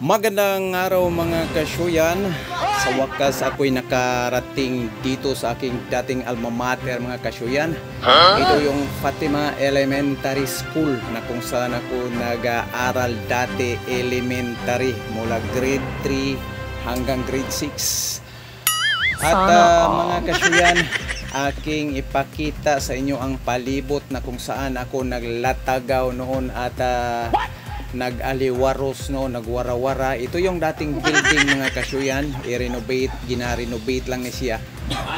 Magandang araw mga kasyuyan. Sa wakas ako'y nakarating dito sa aking dating alma mater mga kasyuyan. Ito yung Fatima Elementary School na kung saan ako nag-aaral dati elementary mula grade 3 hanggang grade 6. At mga kasyuyan, aking ipakita sa inyo ang palibot na kung saan ako naglatagaw noon at nag-aliwaros no, nagwarawara. Ito yung dating building mga kasyuyan, i-renovate, gina-renovate lang ni siya.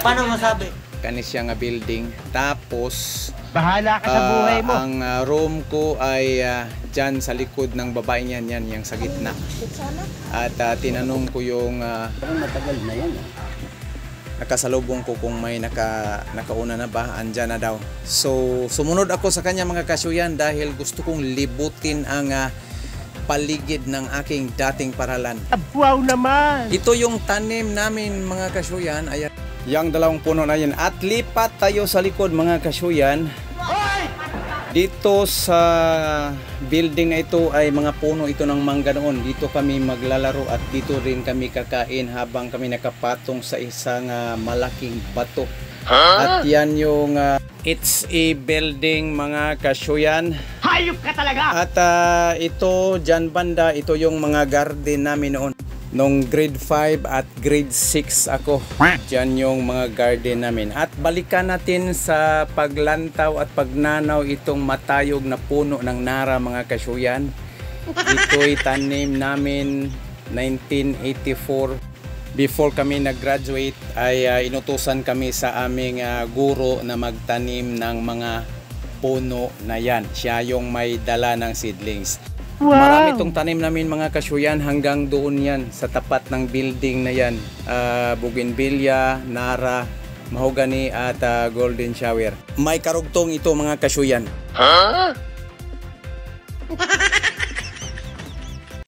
Paano masabi? Kani siya nga building. Tapos bahala ka sa buhay mo. Ang room ko ay dyan sa likod ng babae niyan, yan, yung sa gitna. At tinanong ko yung matagal na yan. nakasalubong ko kung may nakauna na ba, andyan na daw. So sumunod ako sa kanya mga kasyuyan dahil gusto kong libutin ang paligid ng aking dating paralan. Wow naman! Ito yung tanim namin mga kasyuyan. Ayan, yung dalawang puno na yan. At lipat tayo sa likod mga kasyuyan. Dito sa building na ito ay mga puno ito ng mangga noon. Dito kami maglalaro at dito rin kami kakain habang kami nakapatong sa isang malaking bato. At yan yung it's a building mga kasyuyan. Hayop ka talaga! At ito dyan banda, ito yung mga garden namin noon. Nung grade 5 at grade 6 ako, dyan yung mga garden namin. At balikan natin sa paglantaw at pagnanaw itong matayog na puno ng nara mga kasyuyan. Ito'y tanim namin 1984. Before kami nag-graduate ay inutusan kami sa aming guro na magtanim ng mga puno na yan. Siya yung may dala ng seedlings. Wow. Marami itong tanim namin mga kasyuyan hanggang doon yan sa tapat ng building na yan. Bougainvillea, nara, mahogany at golden shower. May karugtong ito mga kasyuyan.